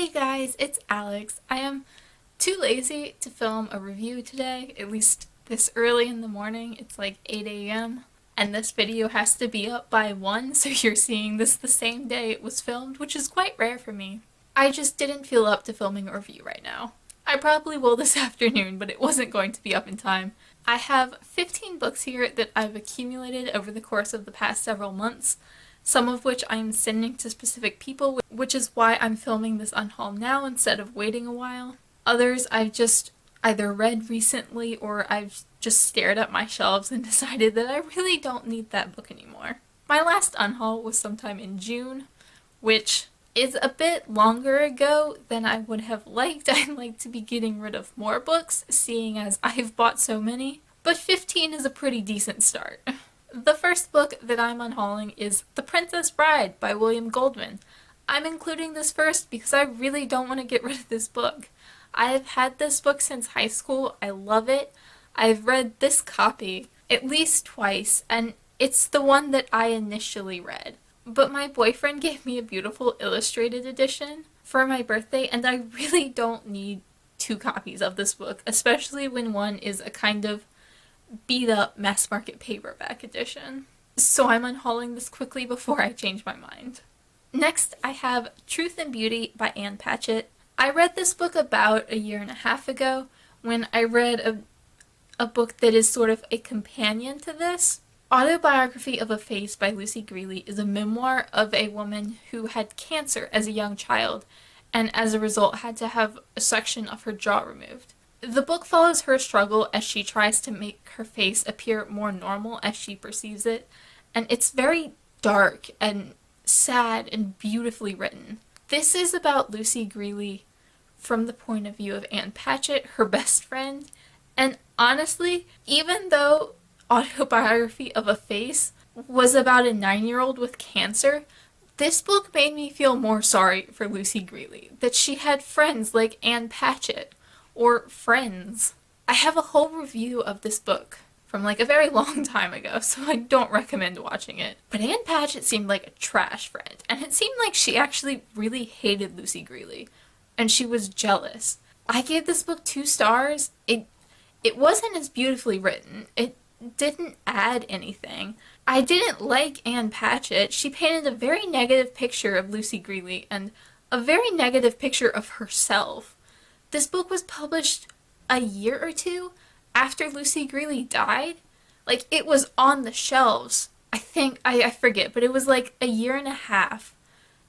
Hey guys, it's Alex. I am too lazy to film a review today, at least this early in the morning. It's like 8 a.m. and this video has to be up by 1, so you're seeing this the same day it was filmed, which is quite rare for me. I just didn't feel up to filming a review right now. I probably will this afternoon, but it wasn't going to be up in time. I have 15 books here that I've accumulated over the course of the past several months, some of which I'm sending to specific people, which is why I'm filming this unhaul now instead of waiting a while. Others I've just either read recently or I've just stared at my shelves and decided that I really don't need that book anymore. My last unhaul was sometime in June, which is a bit longer ago than I would have liked. I'd like to be getting rid of more books, seeing as I've bought so many, but 15 is a pretty decent start. The first book that I'm unhauling is The Princess Bride by William Goldman. I'm including this first because I really don't want to get rid of this book. I've had this book since high school. I love it. I've read this copy at least twice, and it's the one that I initially read. But my boyfriend gave me a beautiful illustrated edition for my birthday, and I really don't need 2 copies of this book, especially when one is a kind of beat up mass market paperback edition. So I'm unhauling this quickly before I change my mind. Next, I have Truth and Beauty by Ann Patchett. I read this book about a year and a half ago when I read a book that is sort of a companion to this. Autobiography of a Face by Lucy Greeley is a memoir of a woman who had cancer as a young child and as a result had to have a section of her jaw removed. The book follows her struggle as she tries to make her face appear more normal as she perceives it, and it's very dark and sad and beautifully written. This is about Lucy Greeley from the point of view of Ann Patchett, her best friend, and honestly, even though Autobiography of a Face was about a 9-year-old with cancer, this book made me feel more sorry for Lucy Greeley, that she had friends like Ann Patchett, or Friends. I have a whole review of this book from like a very long time ago, so I don't recommend watching it. But Ann Patchett seemed like a trash friend, and it seemed like she actually really hated Lucy Greeley, and she was jealous. I gave this book 2 stars. It wasn't as beautifully written. It didn't add anything. I didn't like Ann Patchett. She painted a very negative picture of Lucy Greeley and a very negative picture of herself. This book was published a year or 2 after Lucy Greeley died. Like, it was on the shelves. I forget, but it was like a year and a half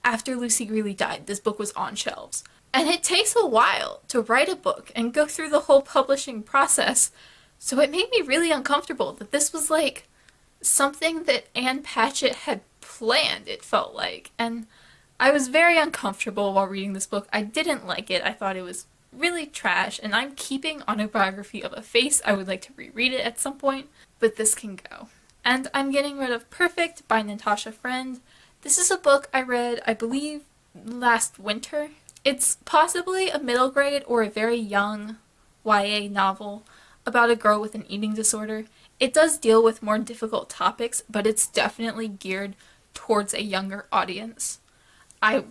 after Lucy Greeley died. This book was on shelves. And it takes a while to write a book and go through the whole publishing process. So it made me really uncomfortable that this was like something that Ann Patchett had planned, it felt like. And I was very uncomfortable while reading this book. I didn't like it. I thought it was really trash, and I'm keeping Autobiography of a Face. I would like to reread it at some point, but this can go. And I'm getting rid of Perfect by Natasha Friend. This is a book I read, I believe, last winter. It's possibly a middle grade or a very young YA novel about a girl with an eating disorder. It does deal with more difficult topics, but it's definitely geared towards a younger audience. I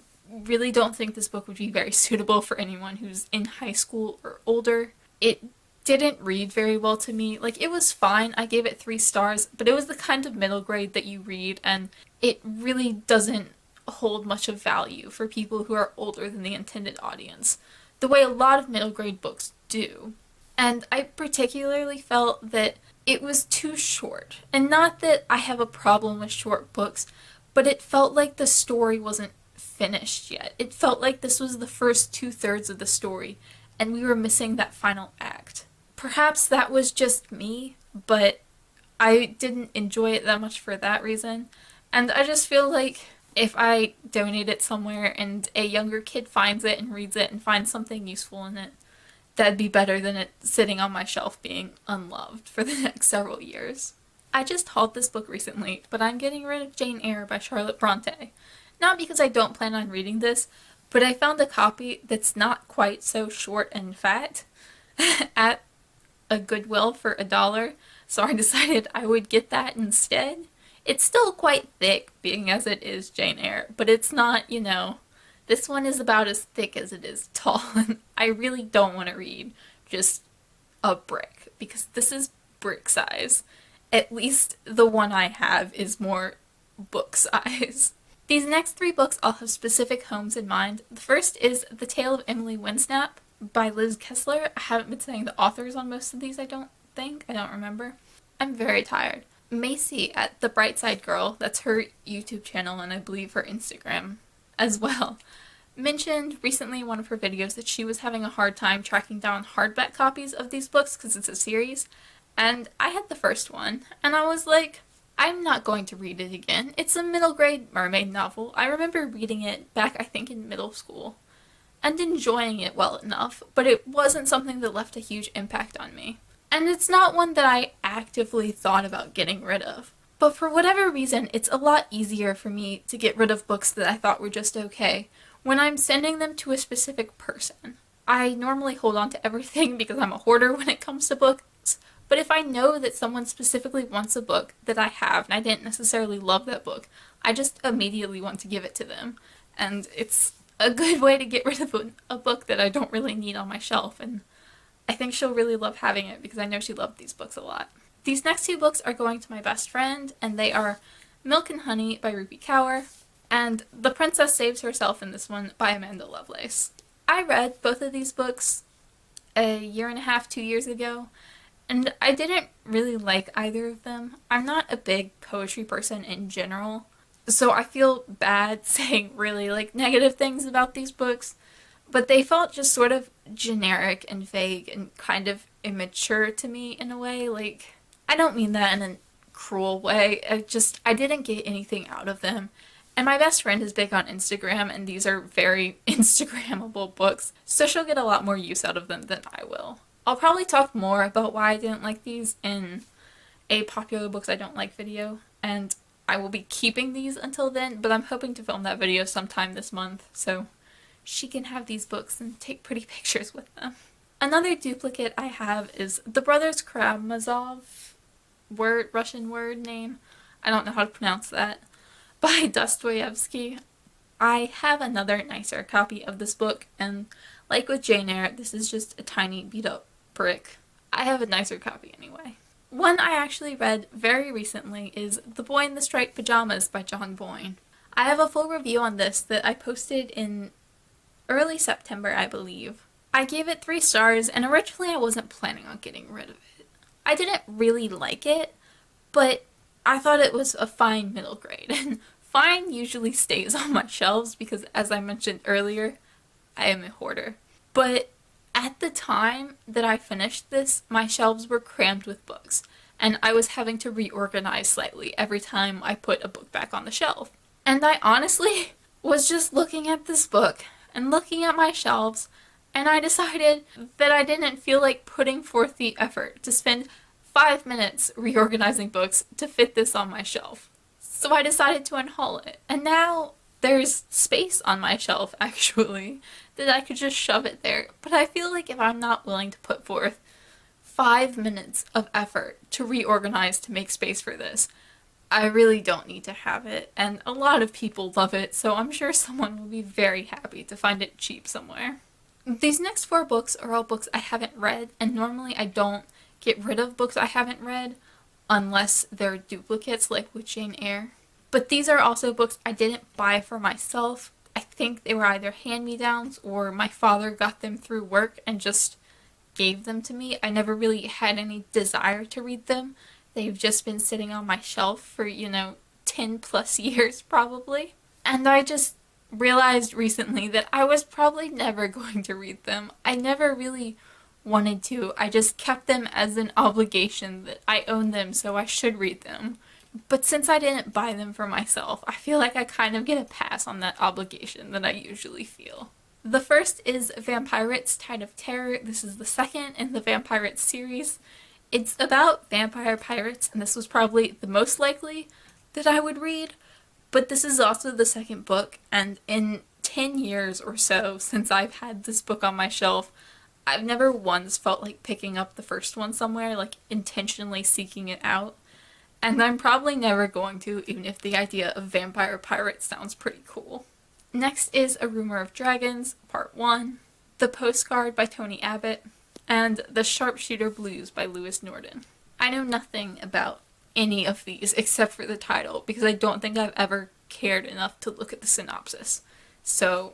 really don't think this book would be very suitable for anyone who's in high school or older. It didn't read very well to me. Like, it was fine. I gave it 3 stars, but it was the kind of middle grade that you read, and it really doesn't hold much of value for people who are older than the intended audience, the way a lot of middle grade books do. And I particularly felt that it was too short. And not that I have a problem with short books, but it felt like the story wasn't finished yet. It felt like this was the first 2/3 of the story, and we were missing that final act. Perhaps that was just me, but I didn't enjoy it that much for that reason. And I just feel like if I donate it somewhere and a younger kid finds it and reads it and finds something useful in it, that'd be better than it sitting on my shelf being unloved for the next several years. I just hauled this book recently, but I'm getting rid of Jane Eyre by Charlotte Bronte. Not because I don't plan on reading this, but I found a copy that's not quite so short and fat at a Goodwill for $1, so I decided I would get that instead. It's still quite thick, being as it is Jane Eyre, but it's not, This one is about as thick as it is tall, and I really don't want to read just a brick because this is brick size. At least the one I have is more book size. These next three books all have specific homes in mind. The first is The Tale of Emily Windsnap by Liz Kessler. I haven't been saying the authors on most of these, I don't remember. I'm very tired. Macy at The Brightside Girl, that's her YouTube channel and I believe her Instagram as well, mentioned recently in one of her videos that she was having a hard time tracking down hardback copies of these books because it's a series. And I had the first one, and I was like, I'm not going to read it again. It's a middle grade mermaid novel. I remember reading it back, I think, in middle school, and enjoying it well enough, but it wasn't something that left a huge impact on me. And it's not one that I actively thought about getting rid of. But for whatever reason, it's a lot easier for me to get rid of books that I thought were just okay when I'm sending them to a specific person. I normally hold on to everything because I'm a hoarder when it comes to books, but if I know that someone specifically wants a book that I have and I didn't necessarily love that book, I just immediately want to give it to them. And it's a good way to get rid of a book that I don't really need on my shelf, and I think she'll really love having it because I know she loved these books a lot. These next two books are going to my best friend, and they are Milk and Honey by Ruby Kaur and The Princess Saves Herself in this one by Amanda Lovelace. I read both of these books a year and a half, 2 years ago, and I didn't really like either of them. I'm not a big poetry person in general, so I feel bad saying really negative things about these books, but they felt just sort of generic and vague and kind of immature to me in a way. I don't mean that in a cruel way. I didn't get anything out of them. And my best friend is big on Instagram, and these are very Instagrammable books, so she'll get a lot more use out of them than I will. I'll probably talk more about why I didn't like these in a popular books I don't like video, and I will be keeping these until then, but I'm hoping to film that video sometime this month, so she can have these books and take pretty pictures with them. Another duplicate I have is The Brothers Karamazov, Russian word name, I don't know how to pronounce that, by Dostoevsky. I have another nicer copy of this book, and like with Jane Eyre, this is just a tiny beat up brick. I have a nicer copy anyway. One I actually read very recently is The Boy in the Striped Pajamas by John Boyne. I have a full review on this that I posted in early September, I believe. I gave it 3 stars, and originally I wasn't planning on getting rid of it. I didn't really like it, but I thought it was a fine middle grade, and fine usually stays on my shelves because, as I mentioned earlier, I am a hoarder. But at the time that I finished this, my shelves were crammed with books, and I was having to reorganize slightly every time I put a book back on the shelf. And I honestly was just looking at this book and looking at my shelves, and I decided that I didn't feel like putting forth the effort to spend 5 minutes reorganizing books to fit this on my shelf. So I decided to unhaul it, and now there's space on my shelf, actually, that I could just shove it there. But I feel like if I'm not willing to put forth 5 minutes of effort to reorganize to make space for this, I really don't need to have it, and a lot of people love it, so I'm sure someone will be very happy to find it cheap somewhere. These next 4 books are all books I haven't read, and normally I don't get rid of books I haven't read unless they're duplicates, like with Jane Eyre. But these are also books I didn't buy for myself. I think they were either hand-me-downs or my father got them through work and just gave them to me. I never really had any desire to read them. They've just been sitting on my shelf for, 10 plus years probably. And I just realized recently that I was probably never going to read them. I never really wanted to. I just kept them as an obligation that I own them, so I should read them. But since I didn't buy them for myself, I feel like I kind of get a pass on that obligation that I usually feel. The first is Vampirates Tide of Terror. This is the second in the Vampirates series. It's about vampire pirates, and this was probably the most likely that I would read, but this is also the second book, and in 10 years or so since I've had this book on my shelf, I've never once felt like picking up the first one somewhere, intentionally seeking it out. And I'm probably never going to, even if the idea of vampire pirates sounds pretty cool. Next is A Rumor of Dragons, Part 1, The Postcard by Tony Abbott, and The Sharpshooter Blues by Lewis Norden. I know nothing about any of these except for the title because I don't think I've ever cared enough to look at the synopsis. So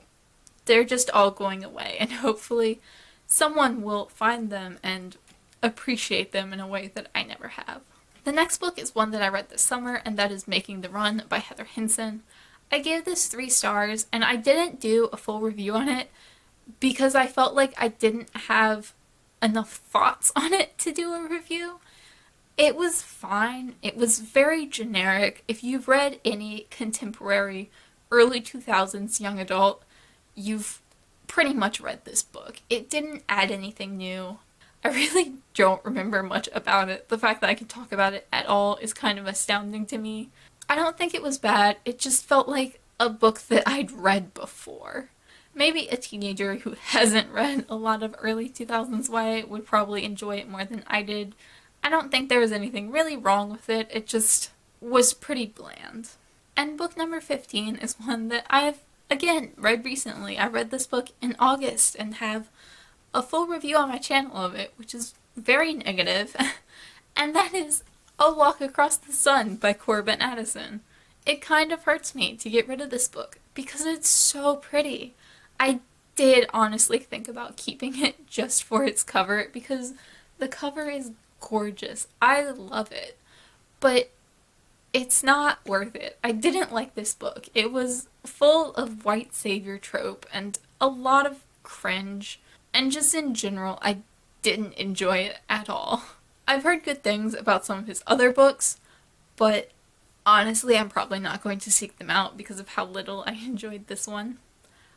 they're just all going away, and hopefully someone will find them and appreciate them in a way that I never have. The next book is one that I read this summer, and that is Making the Run by Heather Hinson. I gave this 3 stars, and I didn't do a full review on it because I felt like I didn't have enough thoughts on it to do a review. It was fine. It was very generic. If you've read any contemporary early 2000s young adult, you've pretty much read this book. It didn't add anything new. I really don't remember much about it. The fact that I can talk about it at all is kind of astounding to me. I don't think it was bad. It just felt like a book that I'd read before. Maybe a teenager who hasn't read a lot of early 2000s YA would probably enjoy it more than I did. I don't think there was anything really wrong with it. It just was pretty bland. And book number 15 is one that I've, again, read recently. I read this book in August and have a full review on my channel of it, which is very negative. And that is A Walk Across the Sun by Corbin Addison. It kind of hurts me to get rid of this book because it's so pretty. I did honestly think about keeping it just for its cover because the cover is gorgeous. I love it. But it's not worth it. I didn't like this book. It was full of white savior trope and a lot of cringe. And just in general, I didn't enjoy it at all. I've heard good things about some of his other books, but honestly, I'm probably not going to seek them out because of how little I enjoyed this one.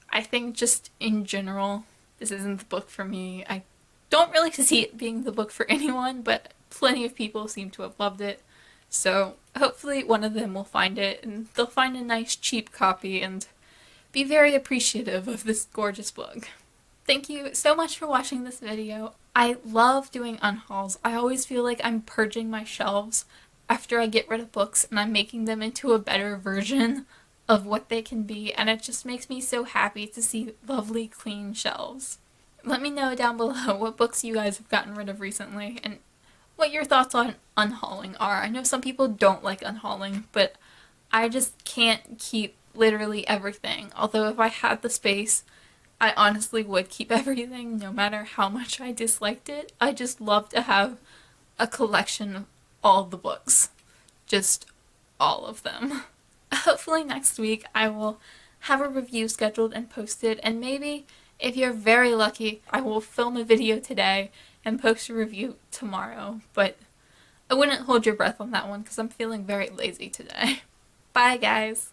I think just in general, this isn't the book for me. I don't really see it being the book for anyone, but plenty of people seem to have loved it. So hopefully one of them will find it and they'll find a nice cheap copy and be very appreciative of this gorgeous book. Thank you so much for watching this video. I love doing unhauls. I always feel like I'm purging my shelves after I get rid of books and I'm making them into a better version of what they can be, and it just makes me so happy to see lovely clean shelves. Let me know down below what books you guys have gotten rid of recently and what your thoughts on unhauling are. I know some people don't like unhauling, but I just can't keep literally everything. Although if I had the space, I honestly would keep everything no matter how much I disliked it. I just love to have a collection of all the books. Just all of them. Hopefully next week I will have a review scheduled and posted, and maybe if you're very lucky I will film a video today and post a review tomorrow, but I wouldn't hold your breath on that one because I'm feeling very lazy today. Bye guys!